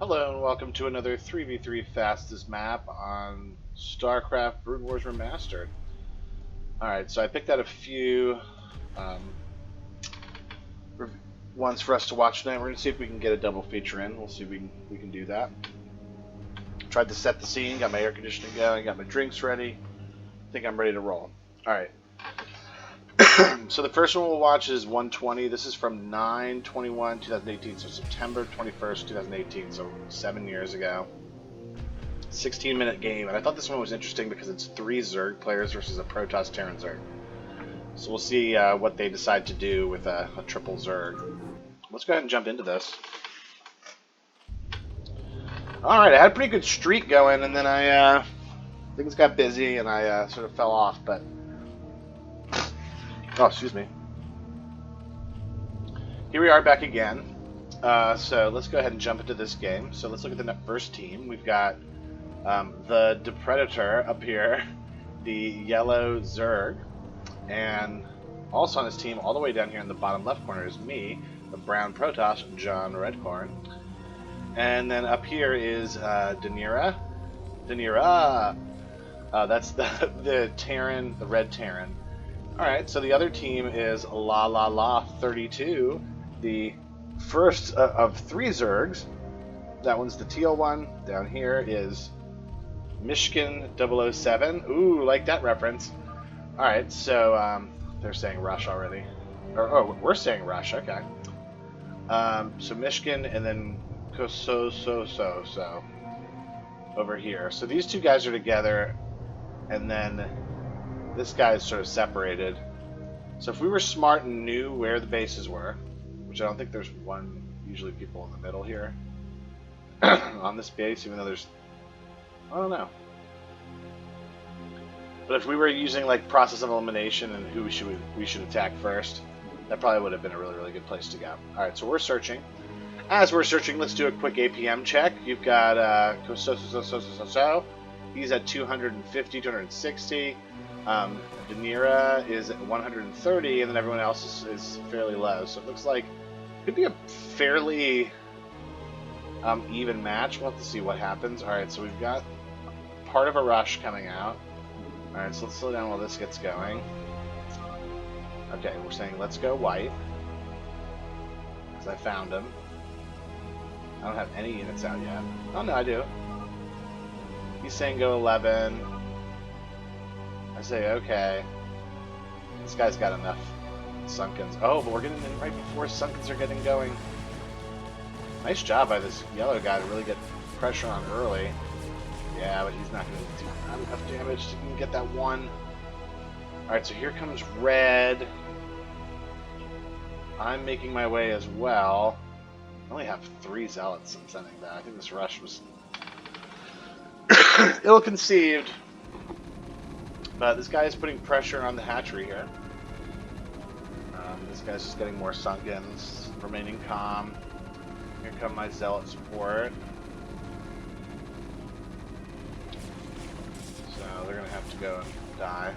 Hello and welcome to another 3v3 fastest map on StarCraft Brood Wars Remastered. Alright, so I picked out a few um, ones for us to watch tonight. We're going to see if we can get a double feature in. We'll see if we can do that. Tried to set the scene, got my air conditioning going, got my drinks ready. I think I'm ready to roll. Alright. So the first one we'll watch is 120. This is from 9/21/2018, so September 21st, 2018, so 7 years ago. 16-minute game, and I thought this one was interesting because it's 3 Zerg players versus a Protoss Terran Zerg. So we'll see what they decide to do with a triple Zerg. Let's go ahead and jump into this. Alright, I had a pretty good streak going, and then things got busy, and I sort of fell off, but... Oh, excuse me. Here we are back again. So let's go ahead and jump into this game. So let's look at the first team. We've got the Depredator up here, the yellow Zerg, and also on his team, all the way down here in the bottom left corner, is me, the brown Protoss, John Redcorn. And then up here is Danira. That's the Terran, the red Terran. Alright, so the other team is La 32, the first of 3 Zergs. That one's the teal one. Down here is Mishkin 007. Ooh, like that reference. Alright, so they're saying Rush already. Oh, we're saying Rush, okay. So Mishkin and then so over here. So these two guys are together, and then this guy is sort of separated. So if we were smart and knew where the bases were, which I don't think there's usually people in the middle here on this base, even though there's, I don't know. But if we were using like process of elimination and who we should attack first, that probably would have been a really good place to go. All right, so we're searching. As we're searching, let's do a quick APM check. You've got he's at 250, 260. Danira is at 130, and then everyone else is fairly low. So it looks like it could be a fairly even match. We'll have to see what happens. Alright, so we've got part of a rush coming out. Alright, so let's slow down while this gets going. Okay, we're saying let's go white, because I found him. I don't have any units out yet. Oh, no, I do. He's saying go 11. I say, okay. This guy's got enough Sunkens. Oh, but we're getting in right before Sunkens are getting going. Nice job by this yellow guy to really get pressure on early. Yeah, but he's not going to do enough damage to even get that one. Alright, so here comes red. I'm making my way as well. I only have 3 zealots I'm sending back. I think this rush was ill-conceived. But this guy is putting pressure on the hatchery here. This guy's just getting more Sunkens, remaining calm. Here come my zealot support. So they're going to have to go and die.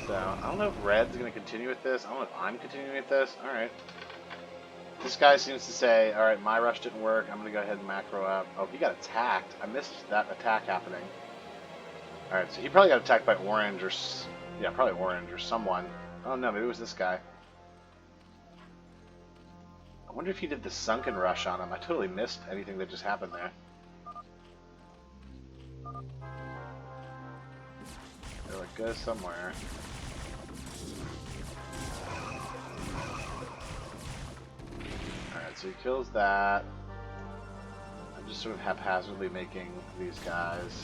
So I don't know if red's going to continue with this. I don't know if I'm continuing with this. Alright. This guy seems to say, alright, my rush didn't work. I'm going to go ahead and macro up. Oh, he got attacked. I missed that attack happening. Alright, so he probably got attacked by orange or... Yeah, probably orange or someone. Oh no, maybe it was this guy. I wonder if he did the sunken rush on him. I totally missed anything that just happened there. There it goes somewhere. Alright, so he kills that. I'm just sort of haphazardly making these guys.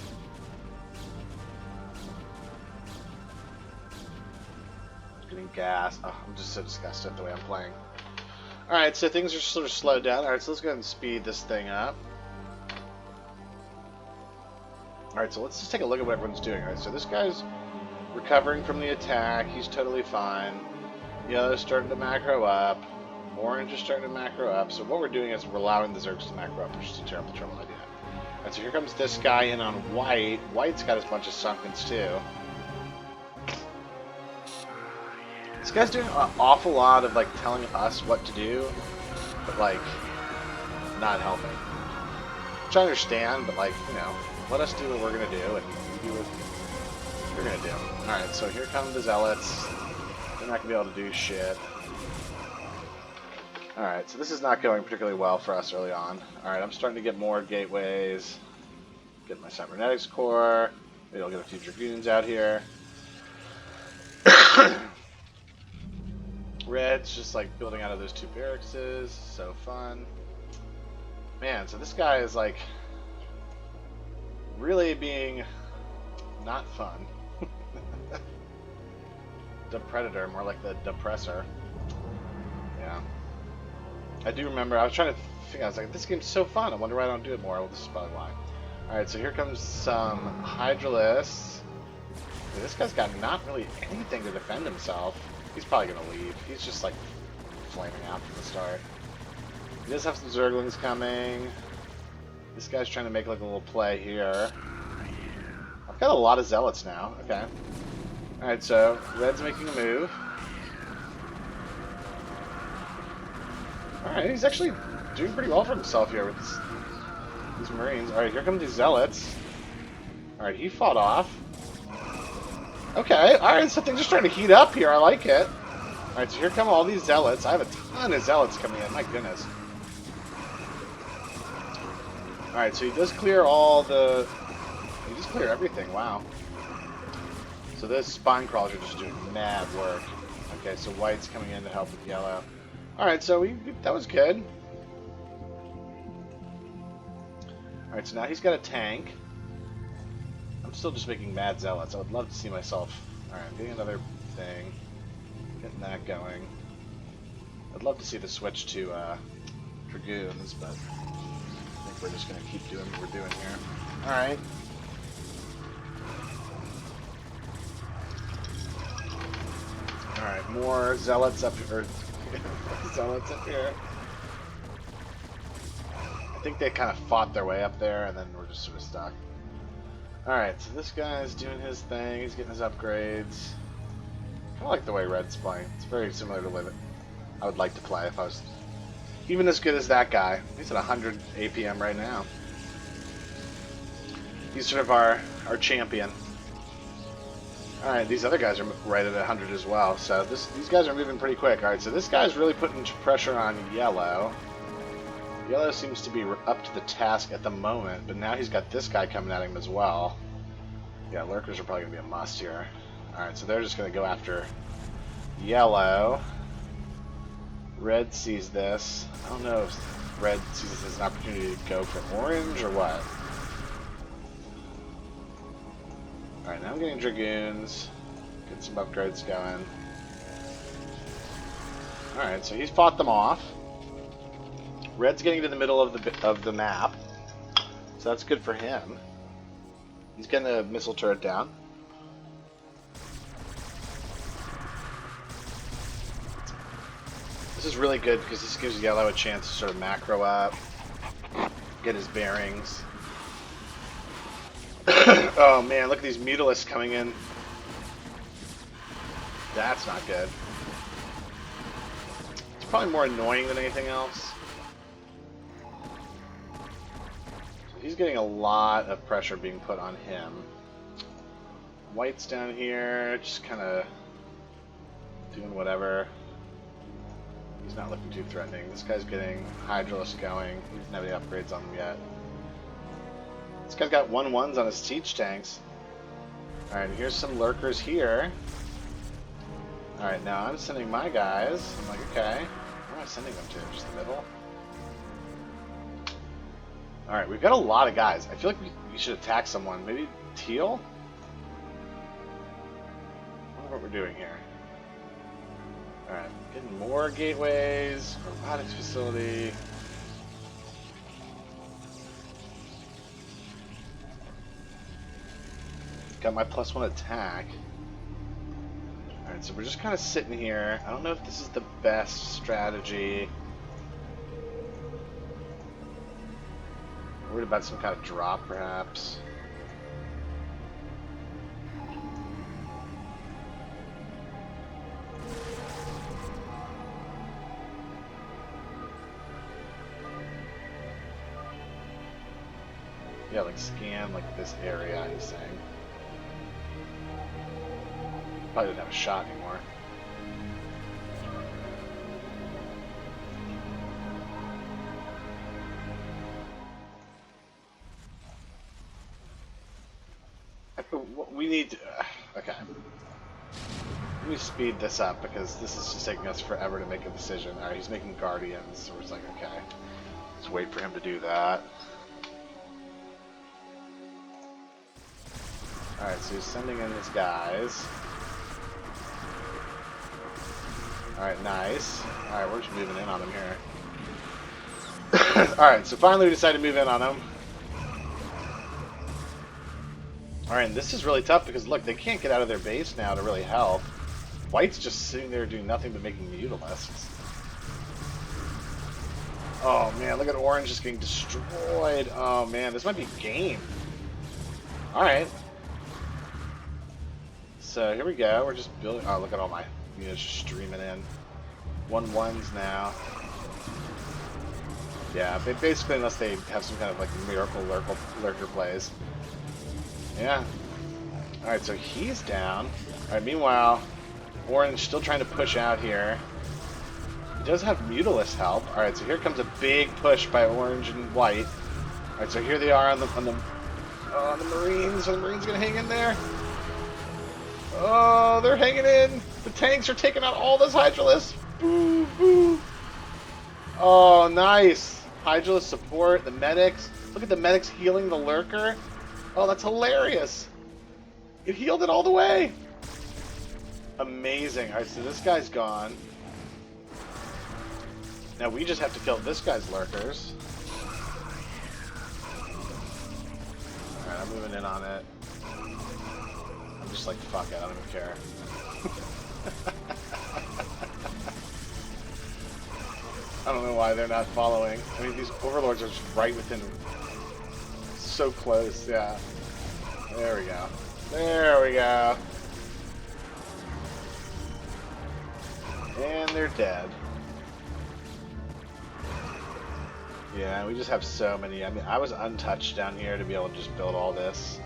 Getting gas. Oh, I'm just so disgusted at the way I'm playing. Alright, so things are sort of slowed down. Alright, so let's go ahead and speed this thing up. Alright, so let's just take a look at what everyone's doing. Alright, so this guy's recovering from the attack. He's totally fine. Yellow's starting to macro up. Orange is starting to macro up. So what we're doing is we're allowing the Zergs to macro up, which is a terrible idea. Alright, so here comes this guy in on white. White's got his bunch of Sunkens too. This guy's doing an awful lot of like telling us what to do. but like not helping. Which I understand, but like, you know, let us do what we're gonna do, and you do what you're gonna do. Alright, so here come the zealots. They're not gonna be able to do shit. Alright, so this is not going particularly well for us early on. Alright, I'm starting to get more gateways. Get my cybernetics core. Maybe I'll get a few dragoons out here. Red's just like building out of those 2 barracks. So fun. Man, so this guy is like really being not fun. The Predator, more like the Depressor. Yeah. I do remember, I was trying to figure out, I was like, this game's so fun, I wonder why I don't do it more. Well, this is probably why. Alright, so here comes some Hydralisks. This guy's got not really anything to defend himself. He's probably going to leave. He's just like flaming out from the start. He does have some Zerglings coming. This guy's trying to make like a little play here. I've got a lot of Zealots now. Okay. Alright, so Red's making a move. Alright, he's actually doing pretty well for himself here with these Marines. Alright, here come these Zealots. Alright, he fought off. Okay, alright, so things are starting to heat up here. I like it. Alright, so here come all these Zealots. I have a ton of Zealots coming in. My goodness. Alright, so he does clear all the... He just clear everything. Wow. So those spine crawlers are just doing mad work. Okay, so white's coming in to help with yellow. Alright, so that was good. Alright, so now he's got a tank. I'm still just making mad zealots. I would love to see myself... Alright, I'm getting another thing. Getting that going. I'd love to see the switch to Dragoons, but I think we're just going to keep doing what we're doing here. Alright. Alright, more zealots up here. Zealots up here. I think they kind of fought their way up there, and then we're just sort of stuck. Alright, so this guy's doing his thing. He's getting his upgrades. I kind of like the way Red's playing. It's very similar to the way that I would like to play if I was even as good as that guy. He's at 100 APM right now. He's sort of our champion. Alright, these other guys are right at 100 as well, so these guys are moving pretty quick. Alright, so this guy's really putting pressure on Yellow. Yellow seems to be up to the task at the moment, but now he's got this guy coming at him as well. Yeah, Lurkers are probably going to be a must here. Alright, so they're just going to go after Yellow. Red sees this. I don't know if Red sees this as an opportunity to go for Orange or what. Alright, now I'm getting Dragoons. Get some upgrades going. Alright, so he's fought them off. Red's getting to the middle of the map, so that's good for him. He's getting a missile turret down. This is really good because this gives Yellow a chance to sort of macro up, get his bearings. Oh man, look at these Mutalisks coming in. That's not good. It's probably more annoying than anything else. He's getting a lot of pressure being put on him. White's down here, just kind of doing whatever. He's not looking too threatening. This guy's getting Hydralisks going. He doesn't have any upgrades on them yet. This guy's got 1-1s on his siege tanks. Alright, here's some Lurkers here. Alright, now I'm sending my guys. I'm like, okay, where am I sending them to? Just the middle? Alright, we've got a lot of guys. I feel like we should attack someone. Maybe Teal? I wonder what we're doing here. Alright, getting more gateways, robotics facility. Got my +1 attack. Alright, so we're just kind of sitting here. I don't know if this is the best strategy. Worried about some kind of drop, perhaps. Yeah, like scan like this area, he's saying. Probably didn't have a shot anymore. We need to, okay. Let me speed this up because this is just taking us forever to make a decision. Alright, he's making Guardians, so it's like, okay. Let's wait for him to do that. Alright, so he's sending in his guys. Alright, nice. Alright, we're just moving in on him here. Alright, so finally we decided to move in on him. Alright, and this is really tough because, look, they can't get out of their base now to really help. White's just sitting there doing nothing but making mutilisks. Oh, man, look at Orange just getting destroyed. Oh, man, this might be game. Alright. So, here we go. We're just building... Oh, look at all my units just streaming in. 1-1s now. Yeah, basically, unless they have some kind of, like, miracle lurker plays. Yeah. Alright, so he's down. Alright, meanwhile, Orange still trying to push out here. He does have Mutalisk help. Alright, so here comes a big push by Orange and White. Alright, so here they are on the Marines. Are the Marines gonna hang in there? Oh, they're hanging in! The tanks are taking out all those Hydralisks! Boo, boo! Oh, nice! Hydralisk support, the medics. Look at the medics healing the lurker. Oh, that's hilarious! It healed it all the way! Amazing. Alright, so this guy's gone. Now we just have to kill this guy's lurkers. Alright, I'm moving in on it. I'm just like, fuck it, I don't even care. I don't know why they're not following. I mean, these overlords are just right within... So close, yeah. There we go. There we go. And they're dead. Yeah, we just have so many. I mean, I was untouched down here to be able to just build all this.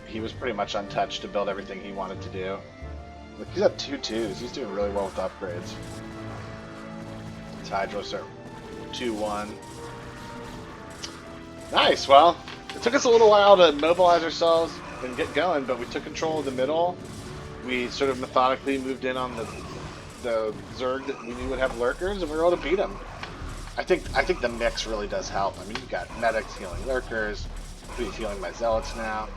He was pretty much untouched to build everything he wanted to do. Look, he's at 2-2s. He's doing really well with upgrades. His Hydros are 2-1. Nice, well, it took us a little while to mobilize ourselves and get going, but we took control of the middle. We sort of methodically moved in on the Zerg that we knew would have lurkers, and we were able to beat them. I think the mix really does help. I mean, you've got medics healing lurkers, he's healing my zealots now,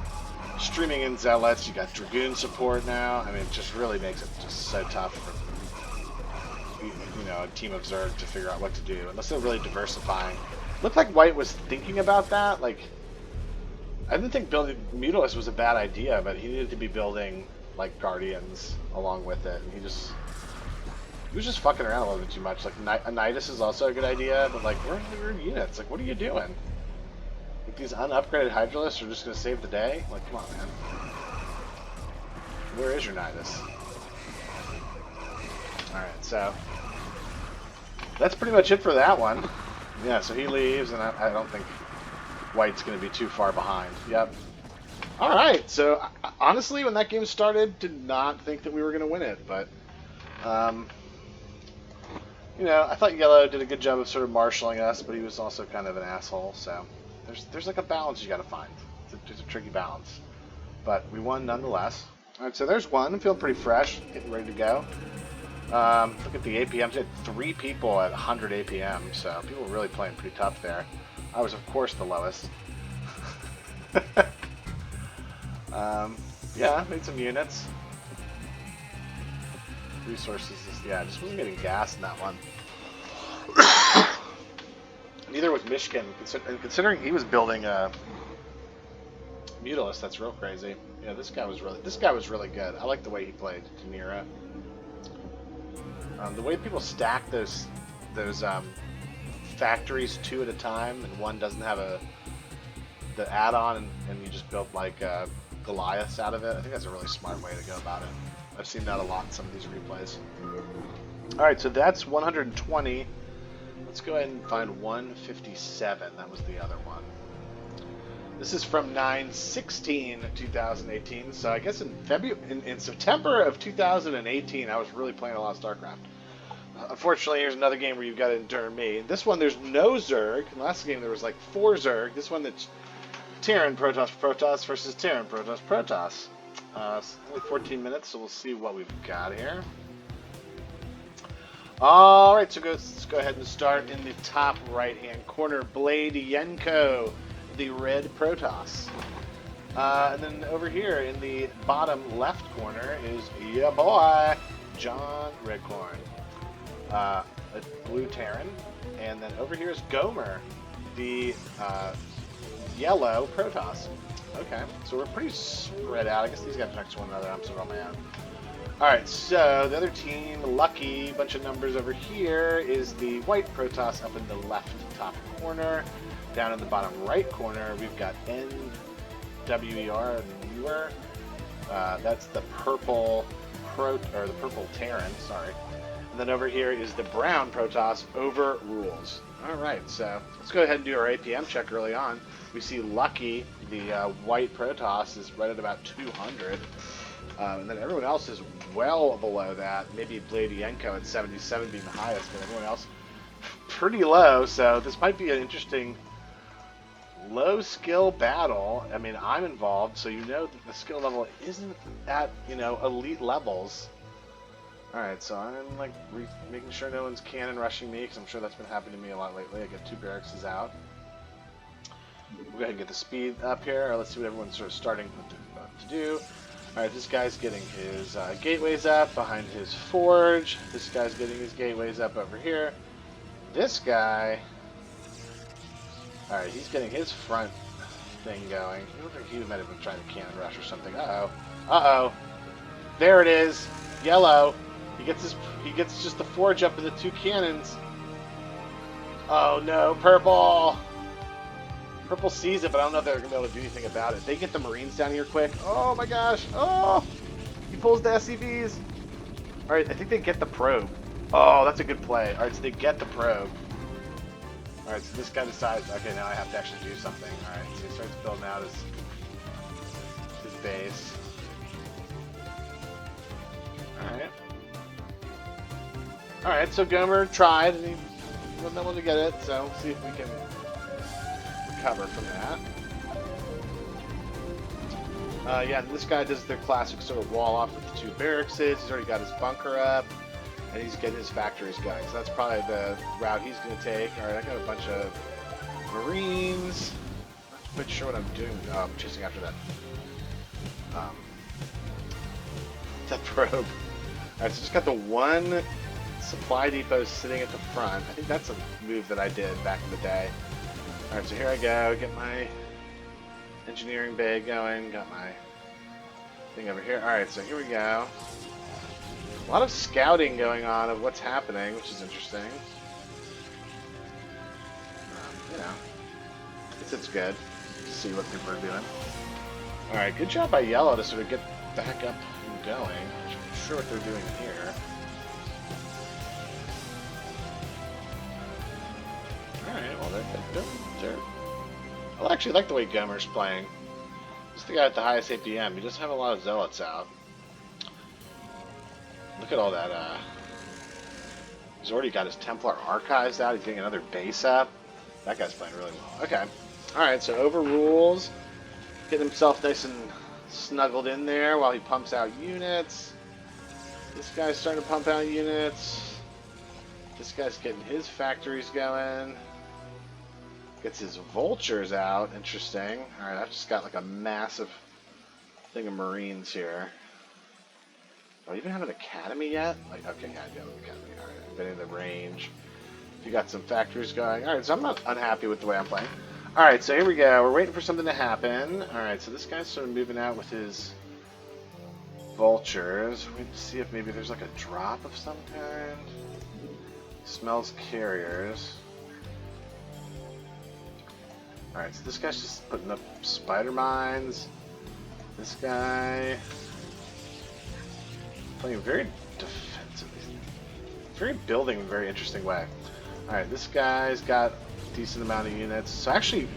streaming in zealots, you got dragoon support now. I mean, it just really makes it just so tough for, you know, a team of Zerg to figure out what to do, unless they're really diversifying. Looked like White was thinking about that. Like, I didn't think building Mutalisk was a bad idea, but he needed to be building like Guardians along with it, and he was just fucking around a little bit too much. Like, a Nidus is also a good idea, but like, where's your units? Like, what are you doing? Like, these unupgraded Hydralisks are just gonna save the day? Like, come on, man. Where is your Nidus? Alright, so that's pretty much it for that one. Yeah, so he leaves, and I don't think White's going to be too far behind. Yep. Alright, so honestly, when that game started, did not think that we were going to win it, but, you know, I thought Yellow did a good job of sort of marshalling us, but he was also kind of an asshole, so there's like a balance you got to find. It's a tricky balance. But we won nonetheless. Alright, so there's one. I'm feeling pretty fresh, getting ready to go. Look at the APMs. We had 3 people at 100 APM, so people were really playing pretty tough there. I was, of course, the lowest. Yeah, made some units. Resources, yeah, just wasn't getting gas in that one. Neither was Mishkin, and considering he was building a Mutalisk, that's real crazy. Yeah, this guy was really good. I like the way he played Danira. The way people stack those factories 2 at a time, and one doesn't have the add-on, and you just build like Goliaths out of it. I think that's a really smart way to go about it. I've seen that a lot in some of these replays. All right, so that's 120. Let's go ahead and find 157. That was the other one. This is from 9/16/2018. So I guess in September of 2018, I was really playing a lot of StarCraft. Unfortunately, here's another game where you've got to endure me. This one, there's no Zerg. In the last game, there was like 4 Zerg. This one, it's Terran Protoss versus Terran Protoss. Only 14 minutes, so we'll see what we've got here. Alright, so let's go ahead and start in the top right-hand corner. Blade Yenko, the red Protoss. And then over here in the bottom left corner is ya boy, John Redcorn, a blue Terran. And then over here is Gomer, the yellow Protoss. Okay, so we're pretty spread out. I guess these guys are next to one another. I'm sort of on my own. Alright, so the other team, Lucky, bunch of numbers over here, is the white Protoss up in the left top corner. Down in the bottom right corner, we've got NWER, Newer. That's the purple the purple Terran, sorry. And then over here is the brown Protoss, Overrules. Alright, so let's go ahead and do our APM check early on. We see Lucky, the white Protoss, is right at about 200. And then everyone else is well below that. Maybe Blade Yenko at 77 being the highest, but everyone else pretty low. So this might be an interesting low skill battle. I mean, I'm involved, so you know that the skill level isn't at, elite levels. Alright, so I'm like making sure no one's cannon rushing me, because I'm sure that's been happening to me a lot lately. I get 2 barracks out. We'll go ahead and get the speed up here. Let's see what everyone's sort of starting to do. Alright, this guy's getting his gateways up behind his forge. This guy's getting his gateways up over here. This guy... Alright, he's getting his front thing going. I look like he might have been trying to cannon rush or something. Uh-oh. Uh-oh. There it is. Yellow. He gets just the forge up and the 2 cannons. Oh no, purple! Purple sees it, but I don't know if they're going to be able to do anything about it. They get the Marines down here quick. Oh my gosh. Oh! He pulls the SCVs. Alright, I think they get the probe. Oh, that's a good play. Alright, so they get the probe. Alright, so this guy decides, okay, now I have to actually do something. Alright, so he starts building out his base. Alright. Alright, so Gomer tried, and he wasn't able to get it, so we'll see if we can recover from that. Yeah, this guy does the classic sort of wall off with the 2 barracks. He's already got his bunker up, and he's getting his factories going. So that's probably the route he's going to take. Alright, I got a bunch of Marines. I'm not quite sure what I'm doing. Oh, I'm chasing after that. That probe. Alright, so just got the 1 supply depot sitting at the front. I think that's a move that I did back in the day. Alright, so here I go, get my engineering bay going, got my thing over here. Alright, so here we go. A lot of scouting going on of what's happening, which is interesting. I guess it's good to see what people are doing. Alright, good job by Yellow to sort of get the heck up and going. I'm not sure what they're doing here. Alright, well, they're... I actually like the way Gomer's playing. He's the guy with the highest APM. He doesn't have a lot of zealots out. Look at all that, he's already got his Templar archives out. He's getting another base up. That guy's playing really well. Okay. Alright, so Overrules. Getting himself nice and snuggled in there while he pumps out units. This guy's starting to pump out units. This guy's getting his factories going. Gets his vultures out. Interesting. Alright, I've just got like a massive thing of Marines here. Do I even have an academy yet? Like, okay, yeah, I do have an academy. Alright, I've been in the range. You got some factories going. Alright, so I'm not unhappy with the way I'm playing. Alright, so here we go. We're waiting for something to happen. Alright, so this guy's sort of moving out with his vultures. We need to see if maybe there's like a drop of some kind. Smells carriers. Alright, so this guy's just putting up spider mines. This guy playing very defensively. Very building in a very interesting way. Alright, this guy's got a decent amount of units. So actually,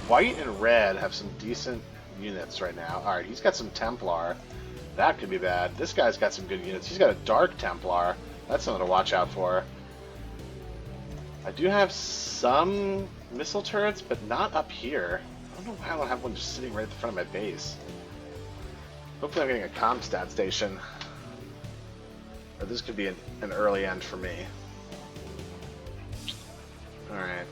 white and red have some decent units right now. Alright, he's got some Templar. That could be bad. This guy's got some good units. He's got a Dark Templar. That's something to watch out for. I do have some missile turrets, but not up here. I don't know why I don't have one just sitting right at the front of my base. Hopefully I'm getting a Comstat station. Or this could be an early end for me. Alright.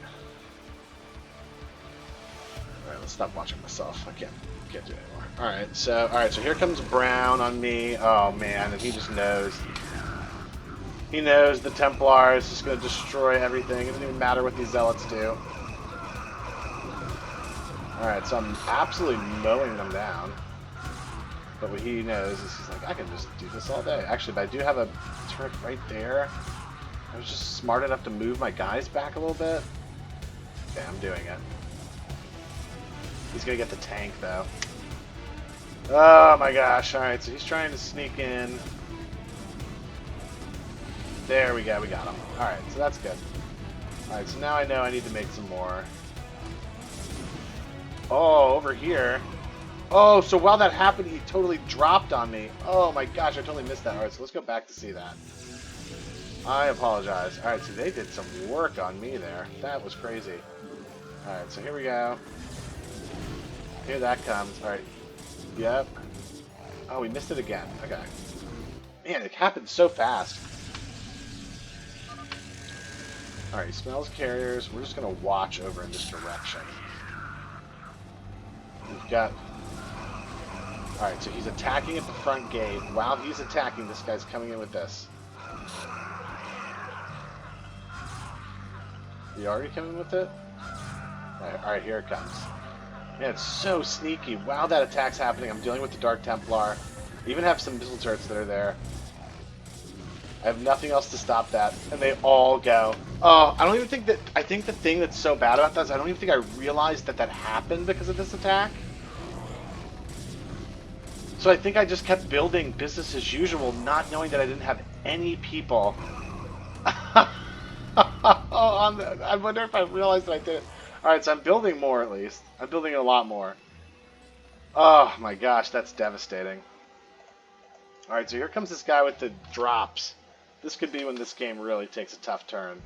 Alright, let's stop watching myself. I can't do it anymore. Alright, so here comes Brown on me. Oh man, and he just knows. He knows the Templar is just gonna destroy everything. It doesn't even matter what these zealots do. Alright, so I'm absolutely mowing them down. But what he knows is he's like, I can just do this all day. Actually, but I do have a turret right there. I was just smart enough to move my guys back a little bit. Okay, I'm doing it. He's gonna get the tank, though. Oh my gosh. Alright, so he's trying to sneak in. There we go, we got him. Alright, so that's good. Alright, so now I know I need to make some more. Oh, over here. Oh, so while that happened, he totally dropped on me. Oh my gosh, I totally missed that. Alright, so let's go back to see that. I apologize. Alright, so they did some work on me there. That was crazy. Alright, so here we go. Here that comes. Alright. Yep. Oh, we missed it again. Okay. Man, it happened so fast. Alright, he smells carriers. We're just going to watch over in this direction. We've got... Alright, so he's attacking at the front gate. While he's attacking, this guy's coming in with this. You already coming with it? Alright, here it comes. Man, it's so sneaky. While that attack's happening, I'm dealing with the Dark Templar. I even have some missile turrets that are there. I have nothing else to stop that. And they all go. Oh, I don't even think that... I think the thing that's so bad about that is I don't even think I realized that that happened because of this attack. So I think I just kept building business as usual, not knowing that I didn't have any people. I wonder if I realized that I did it. Alright, so I'm building more at least. I'm building a lot more. Oh my gosh, that's devastating. Alright, so here comes this guy with the drops. This could be when this game really takes a tough turn.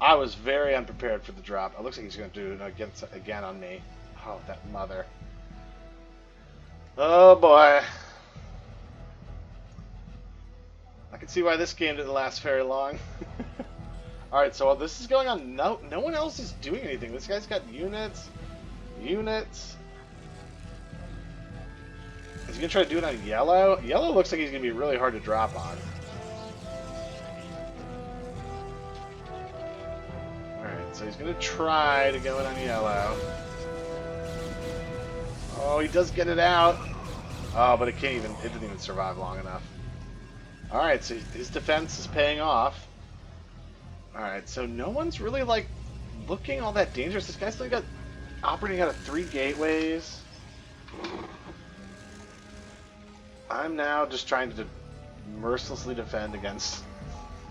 I was very unprepared for the drop. It looks like he's going to do it again on me. Oh, that mother. Oh boy. I can see why this game didn't last very long. Alright, so while this is going on, no one else is doing anything. This guy's got units. Units. Is he going to try to do it on yellow? Yellow looks like he's going to be really hard to drop on. Alright, so he's going to try to go in on yellow. Oh, he does get it out. Oh, but it didn't even survive long enough. Alright, so his defense is paying off. Alright, so no one's really, like, looking all that dangerous. This guy's still got operating out of 3 gateways. I'm now just trying to mercilessly defend against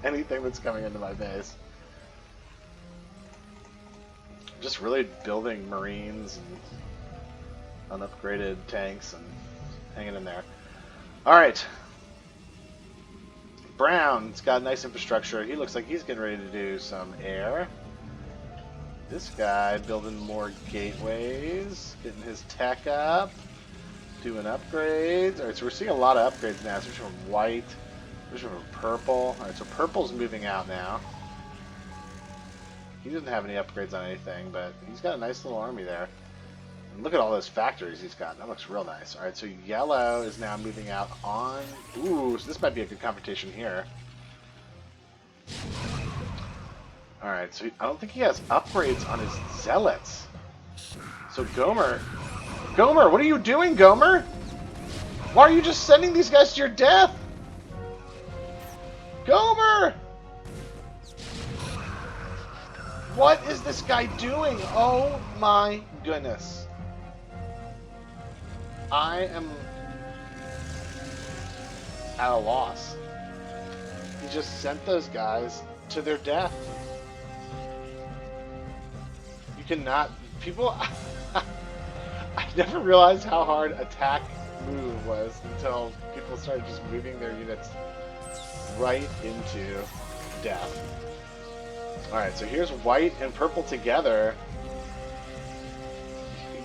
anything that's coming into my base. I'm just really building Marines and unupgraded tanks and hanging in there. Alright. Brown's got nice infrastructure. He looks like he's getting ready to do some air. This guy building more gateways, getting his tech up, doing upgrades. Alright, so we're seeing a lot of upgrades now, especially from white, especially from purple. Alright, so purple's moving out now. He doesn't have any upgrades on anything, but he's got a nice little army there. And look at all those factories he's got. That looks real nice. Alright, so yellow is now moving out on... Ooh, so this might be a good confrontation here. Alright, so I don't think he has upgrades on his zealots. So Gomer... Gomer, what are you doing, Gomer? Why are you just sending these guys to your death? Gomer! What is this guy doing? Oh my goodness. I am at a loss. He just sent those guys to their death. cannot... People... I never realized how hard attack move was until people started just moving their units right into death. Alright, so here's white and purple together.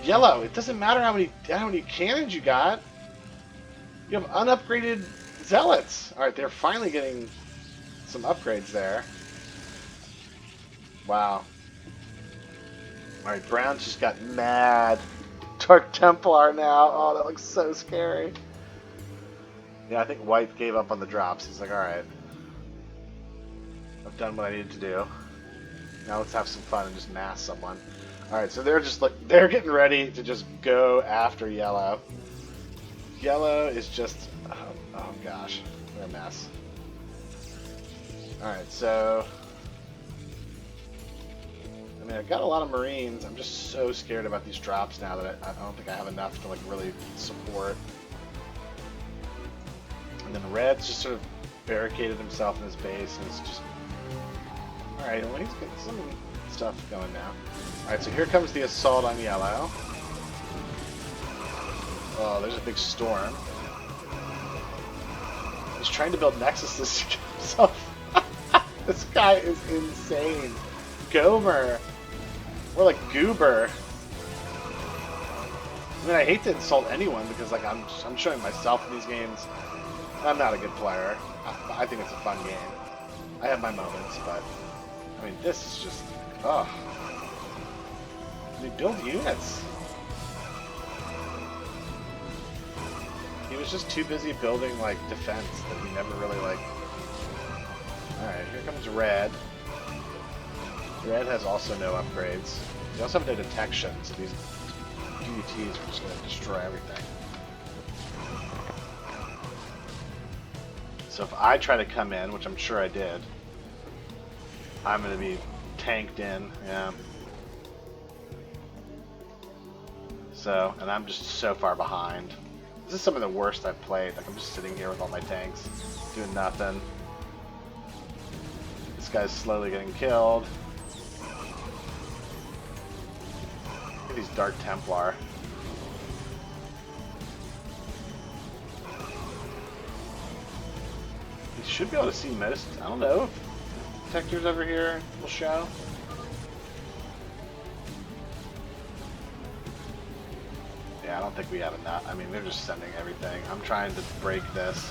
Yellow, it doesn't matter how many cannons you got. You have unupgraded zealots. Alright, they're finally getting some upgrades there. Wow. Alright, brown's just got mad. Dark Templar now. Oh, that looks so scary. Yeah, I think white gave up on the drops. He's like, alright. I've done what I needed to do. Now let's have some fun and just mass someone. Alright, so they're just like, they're getting ready to just go after yellow. Yellow is just, oh gosh, what a mess. Alright, so, I mean, I've got a lot of Marines. I'm just so scared about these drops now that I don't think I have enough to like really support. And then Red's just sort of barricaded himself in his base and it's just, alright, well he's getting some stuff going now. Alright, so here comes the assault on yellow. Oh, there's a big storm. He's trying to build nexuses to get himself. This guy is insane. Gomer. More like Goober. I mean, I hate to insult anyone because like I'm showing myself in these games. I'm not a good player. I think it's a fun game. I have my moments, but I mean, this is just, oh. They build units. He was just too busy building like defense that he never really like. All right, here comes Red. Red has also no upgrades. They also have no detection, so these DDTs are just going to destroy everything. So if I try to come in, which I'm sure I did, I'm going to be tanked in, yeah. So, and I'm just so far behind. This is some of the worst I've played. Like I'm just sitting here with all my tanks, doing nothing. This guy's slowly getting killed. Look at these Dark Templar. You should be able to see most, I don't know, detectors over here will show. Yeah, I don't think we have enough. I mean, they're just sending everything. I'm trying to break this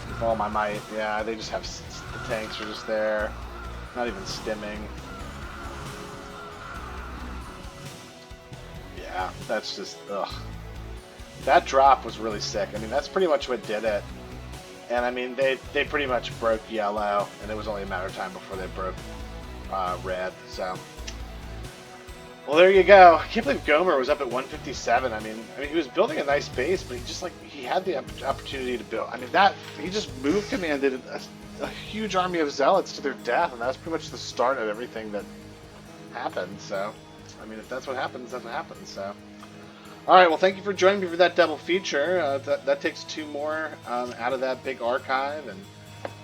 with all my might. Yeah, they just have, the tanks are just there. Not even stimming. Yeah, that's just, ugh. That drop was really sick. I mean, that's pretty much what did it. And I mean, they pretty much broke yellow, and it was only a matter of time before they broke red, so. Well, there you go. I can't believe Gomer was up at 157. I mean, he was building a nice base, but he just like he had the opportunity to build. I mean, he just move commanded a huge army of zealots to their death, and that's pretty much the start of everything that happened. So, I mean, if that's what happens, that's what happens. So, all right. Well, thank you for joining me for that double feature. That takes 2 more out of that big archive, and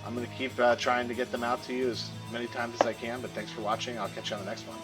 I'm going to keep trying to get them out to you as many times as I can. But thanks for watching. I'll catch you on the next one.